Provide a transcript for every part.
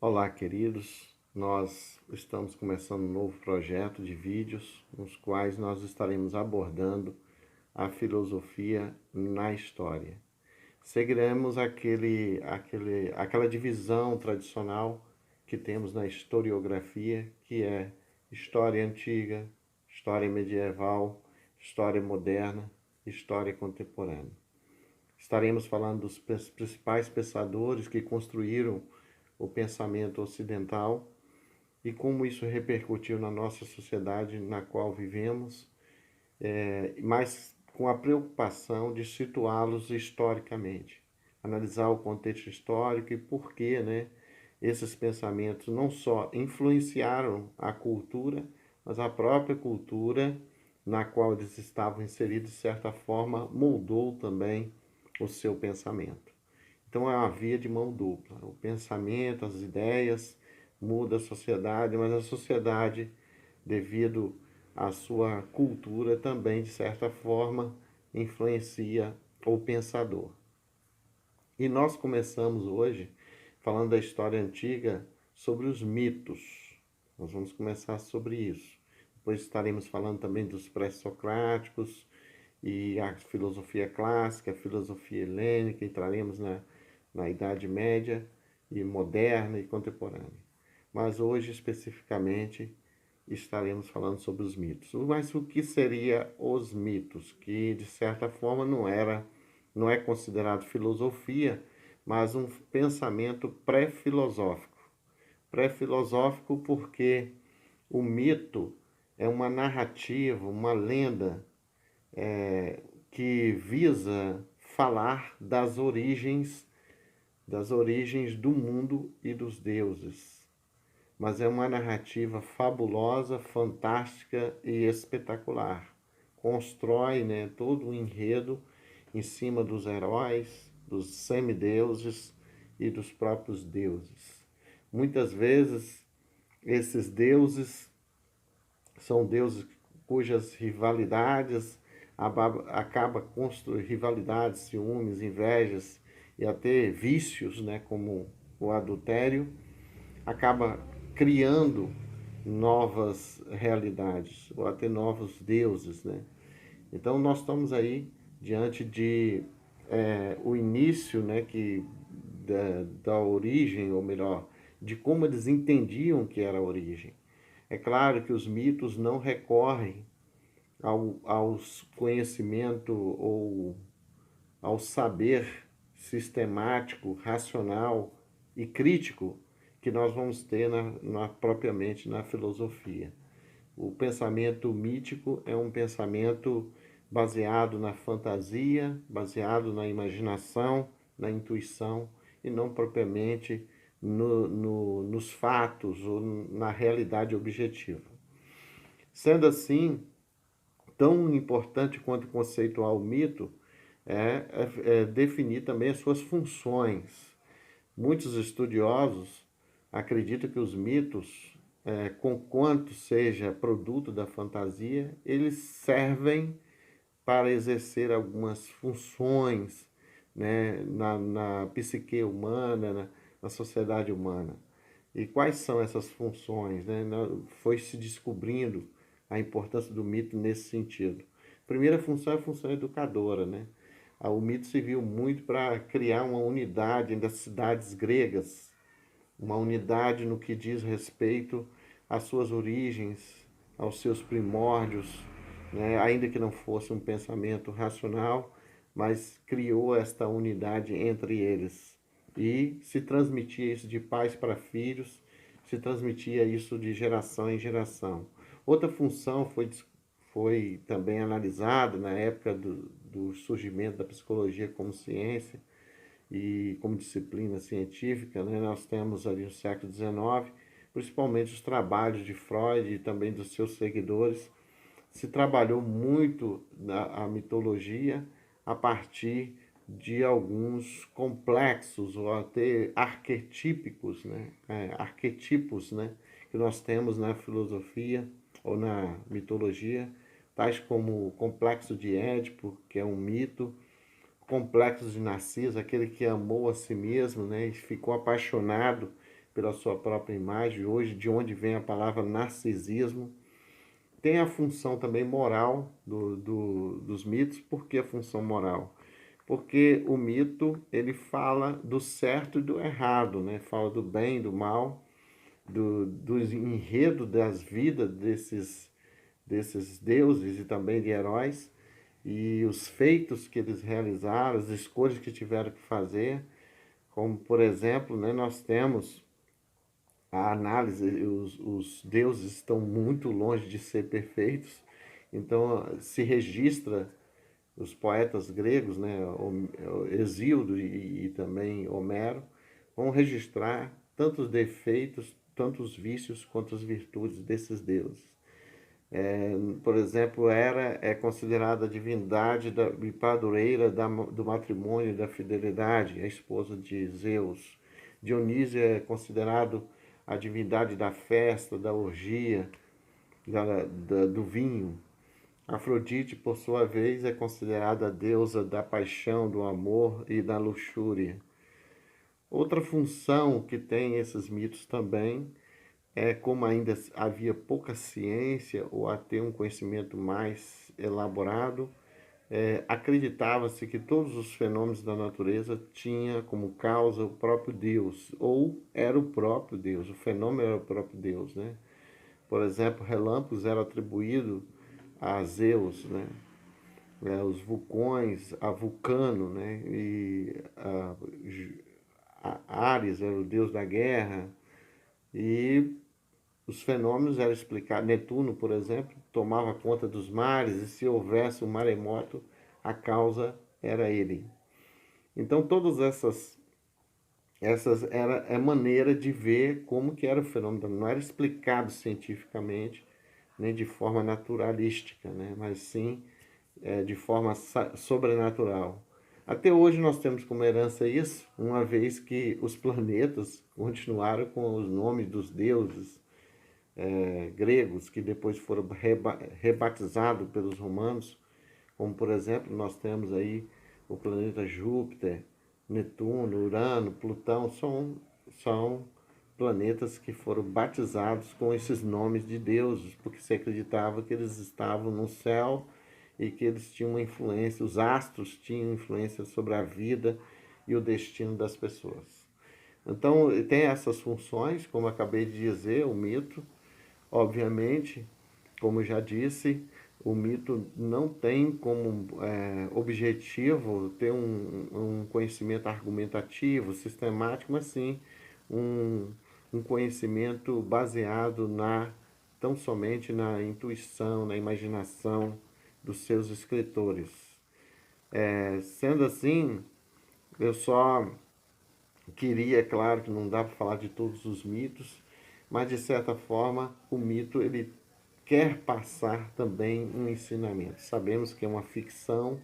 Olá, queridos. Nós estamos começando um novo projeto de vídeos nos quais nós estaremos abordando a filosofia na história. Seguiremos aquela divisão tradicional que temos na historiografia, que é história antiga, história medieval, história moderna, história contemporânea. Estaremos falando dos principais pensadores que construíram o pensamento ocidental e como isso repercutiu na nossa sociedade na qual vivemos, mas com a preocupação de situá-los historicamente, analisar o contexto histórico e por que, esses pensamentos não só influenciaram a cultura, mas a própria cultura na qual eles estavam inseridos, de certa forma, moldou também o seu pensamento. Então é uma via de mão dupla. O pensamento, as ideias muda a sociedade, mas a sociedade, devido à sua cultura, também, de certa forma, influencia o pensador. E nós começamos hoje falando da história antiga sobre os mitos. Nós vamos começar sobre isso. Depois estaremos falando também dos pré-socráticos e a filosofia clássica, a filosofia helênica, entraremos na Idade Média e moderna e contemporânea. Mas hoje, especificamente, estaremos falando sobre os mitos. Mas o que seria os mitos? Que, de certa forma, não é considerado filosofia, mas um pensamento pré-filosófico. Pré-filosófico porque o mito é uma narrativa, uma lenda que visa falar das origens do mundo e dos deuses. Mas é uma narrativa fabulosa, fantástica e espetacular. Constrói, todo o enredo em cima dos heróis, dos semideuses e dos próprios deuses. Muitas vezes, esses deuses são deuses cujas rivalidades acaba construindo rivalidades, ciúmes, invejas e até vícios, como o adultério, acaba criando novas realidades ou até novos deuses, Então nós estamos aí diante de o início, da origem, ou melhor, de como eles entendiam que era a origem. É claro que os mitos não recorrem ao conhecimento ou ao saber sistemático, racional e crítico que nós vamos ter propriamente na filosofia. O pensamento mítico é um pensamento baseado na fantasia, baseado na imaginação, na intuição e não propriamente nos fatos ou na realidade objetiva. Sendo assim, tão importante quanto conceituar o mito é definir também as suas funções. Muitos estudiosos acreditam que os mitos, conquanto seja produto da fantasia, eles servem para exercer algumas funções, na psique humana, na sociedade humana. E quais são essas funções? Foi se descobrindo a importância do mito nesse sentido. A primeira função é a função educadora, O mito serviu muito para criar uma unidade das cidades gregas, uma unidade no que diz respeito às suas origens, aos seus primórdios, ainda que não fosse um pensamento racional, mas criou esta unidade entre eles. E se transmitia isso de pais para filhos, se transmitia isso de geração em geração. Outra função foi também analisada na época do surgimento da psicologia como ciência e como disciplina científica. Nós temos ali no século XIX, principalmente os trabalhos de Freud e também dos seus seguidores. Se trabalhou muito a mitologia a partir de alguns complexos ou até arquetípicos, arquetipos, que nós temos na filosofia ou na mitologia, tais como o complexo de Édipo, que é um mito, o complexo de Narciso, aquele que amou a si mesmo, e ficou apaixonado pela sua própria imagem, hoje de onde vem a palavra narcisismo. Tem a função também moral dos mitos. Por que a função moral? Porque o mito, ele fala do certo e do errado, né? Fala do bem e do mal, do enredo das vidas desses deuses e também de heróis, e os feitos que eles realizaram, as escolhas que tiveram que fazer. Como, por exemplo, né, nós temos a análise, os deuses estão muito longe de ser perfeitos, então se registra os poetas gregos, né, Hesíodo e também Homero, vão registrar tantos defeitos, tantos vícios quanto as virtudes desses deuses. Por exemplo, Hera é considerada a divindade e padroeira do matrimônio e da fidelidade, a esposa de Zeus. Dionísio é considerado a divindade da festa, da orgia, do vinho. Afrodite, por sua vez, é considerada a deusa da paixão, do amor e da luxúria. Outra função que tem esses mitos também como ainda havia pouca ciência ou até um conhecimento mais elaborado, acreditava-se que todos os fenômenos da natureza tinham como causa o próprio Deus, ou era o próprio Deus, o fenômeno era o próprio Deus, né? Por exemplo, relâmpagos eram atribuídos a Zeus, né? Os vulcões a Vulcano, né? E Ares era o deus da guerra, e os fenômenos eram explicados. Netuno, por exemplo, tomava conta dos mares, e se houvesse um maremoto, a causa era ele. Então, todas essas era a maneira de ver como que era o fenômeno. Não era explicado cientificamente, nem de forma naturalística, né? Mas sim de forma sobrenatural. Até hoje nós temos como herança isso, uma vez que os planetas continuaram com os nomes dos deuses gregos, que depois foram rebatizados pelos romanos, como por exemplo nós temos aí o planeta Júpiter, Netuno, Urano, Plutão, são planetas que foram batizados com esses nomes de deuses, porque se acreditava que eles estavam no céu e que eles tinham uma influência, os astros tinham influência sobre a vida e o destino das pessoas. Então, tem essas funções, como acabei de dizer, o mito. Obviamente, como já disse, o mito não tem como objetivo ter um conhecimento argumentativo, sistemático, mas sim um conhecimento baseado tão somente na intuição, na imaginação dos seus escritores. Sendo assim, eu só queria, claro que não dá para falar de todos os mitos, mas de certa forma o mito ele quer passar também um ensinamento. Sabemos que é uma ficção,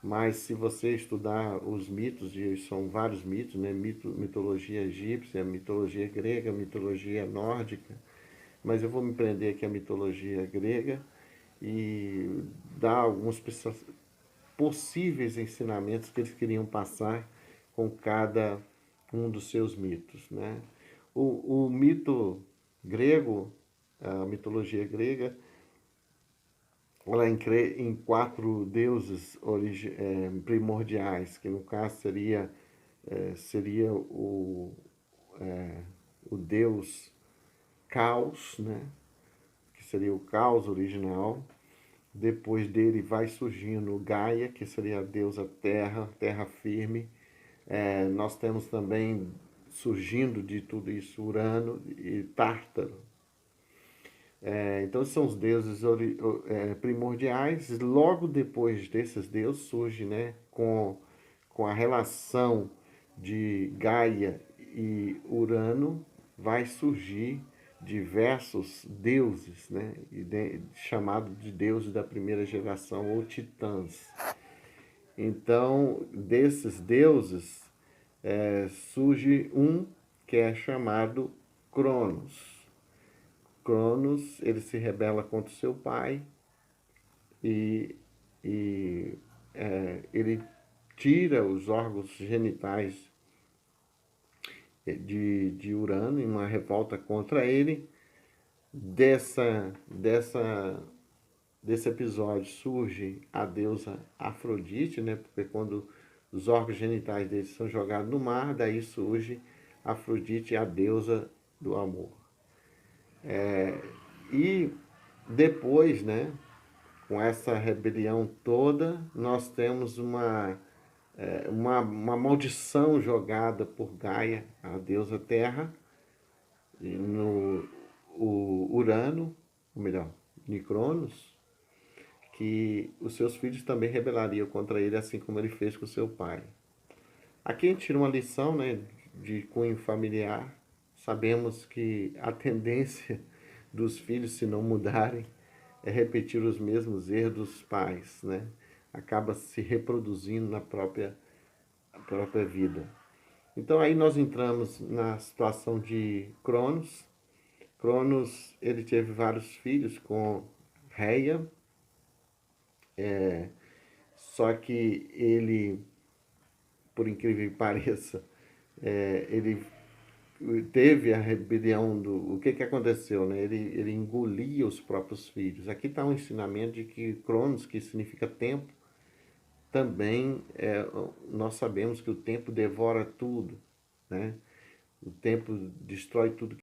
mas se você estudar os mitos, são vários mitos, né? Mitologia egípcia, mitologia grega, mitologia nórdica, mas eu vou me prender aqui à mitologia grega e dar alguns possíveis ensinamentos que eles queriam passar com cada um dos seus mitos, né? O mito grego, a mitologia grega, ela crê em quatro deuses primordiais, que no caso seria o deus Caos, né? Que seria o caos original. Depois dele vai surgindo Gaia, que seria a deusa terra, terra firme. Nós temos também surgindo de tudo isso Urano e Tártaro. Então são os deuses primordiais. Logo depois desses deuses surge, né, com a relação de Gaia e Urano, vai surgir diversos deuses, né, chamados de deuses da primeira geração ou titãs. Então, desses deuses, surge um que é chamado Cronos. Cronos, ele se rebela contra o seu pai e, ele tira os órgãos genitais de Urano, em uma revolta contra ele. Desse episódio surge a deusa Afrodite, né? Porque quando os órgãos genitais deles são jogados no mar, daí surge Afrodite, a deusa do amor. E depois, né, com essa rebelião toda, nós temos uma maldição jogada por Gaia, a deusa Terra, no Urano, ou melhor, em Cronos, que os seus filhos também rebelariam contra ele, assim como ele fez com seu pai. Aqui a gente tira uma lição, né, de cunho familiar. Sabemos que a tendência dos filhos, se não mudarem, é repetir os mesmos erros dos pais, né? Acaba se reproduzindo na própria vida. Então aí nós entramos na situação de Cronos. Cronos, ele teve vários filhos com Reia, só que ele, por incrível que pareça, ele teve a rebelião do... O que aconteceu, né? Ele engolia os próprios filhos. Aqui está um ensinamento de que Cronos, que significa tempo, também nós sabemos que o tempo devora tudo, né? O tempo destrói tudo.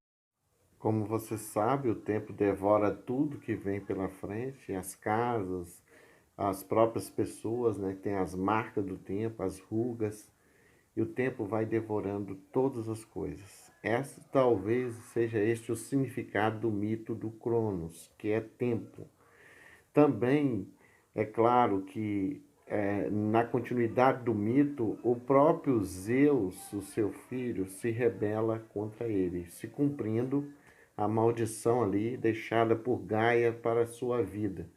Como você sabe, o tempo devora tudo que vem pela frente, as casas, as próprias pessoas, né? Tem as marcas do tempo, as rugas, e o tempo vai devorando todas as coisas. Essa talvez seja este o significado do mito do Cronos, que é tempo. Também é claro que na continuidade do mito, o próprio Zeus, o seu filho, se rebela contra ele, se cumprindo a maldição ali deixada por Gaia para a sua vida.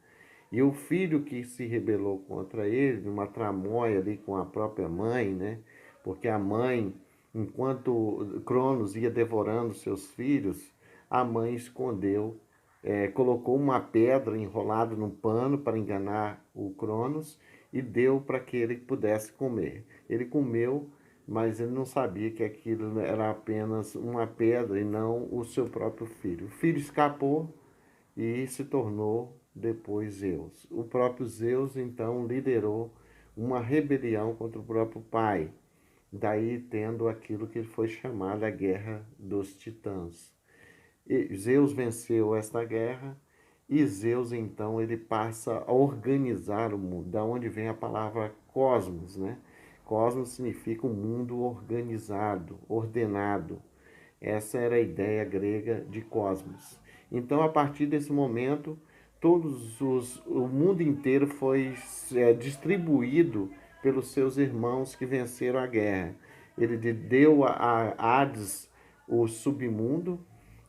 E o filho que se rebelou contra ele, numa tramóia ali com a própria mãe, né? Porque a mãe, enquanto Cronos ia devorando seus filhos, a mãe escondeu, colocou uma pedra enrolada num pano para enganar o Cronos e deu para que ele pudesse comer. Ele comeu, mas ele não sabia que aquilo era apenas uma pedra e não o seu próprio filho. O filho escapou e se tornou depois Zeus. O próprio Zeus, então, liderou uma rebelião contra o próprio pai, daí tendo aquilo que foi chamada a Guerra dos Titãs. E Zeus venceu esta guerra e Zeus, então, ele passa a organizar o mundo, da onde vem a palavra cosmos, né? Cosmos significa um mundo organizado, ordenado. Essa era a ideia grega de cosmos. Então, a partir desse momento, o mundo inteiro foi distribuído pelos seus irmãos que venceram a guerra. Ele deu a Hades o submundo,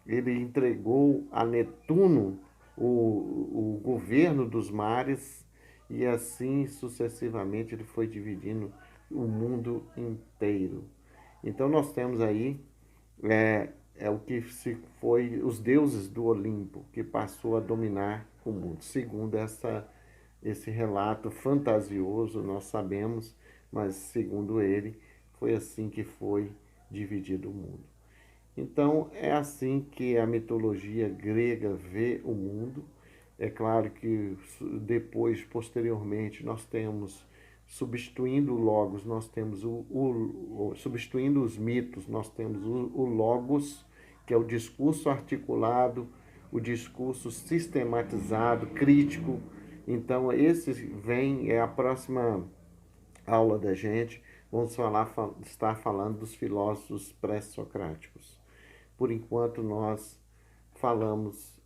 ele entregou a Netuno o governo dos mares, e assim sucessivamente ele foi dividindo o mundo inteiro. Então nós temos aí o que se foi os deuses do Olimpo, que passou a dominar o mundo. Segundo esse relato fantasioso, nós sabemos, mas segundo ele, foi assim que foi dividido o mundo. Então, é assim que a mitologia grega vê o mundo. É claro que depois, posteriormente, nós temos, substituindo o logos, nós temos substituindo os mitos, nós temos o logos, que é o discurso articulado, o discurso sistematizado, crítico. Então, esse é a próxima aula da gente. Vamos estar falando dos filósofos pré-socráticos. Por enquanto, nós falamos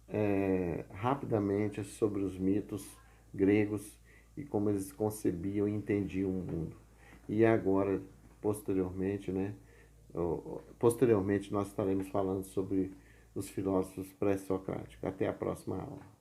rapidamente sobre os mitos gregos e como eles concebiam e entendiam o mundo. E agora, posteriormente, nós estaremos falando sobre os filósofos pré-socráticos. Até a próxima aula.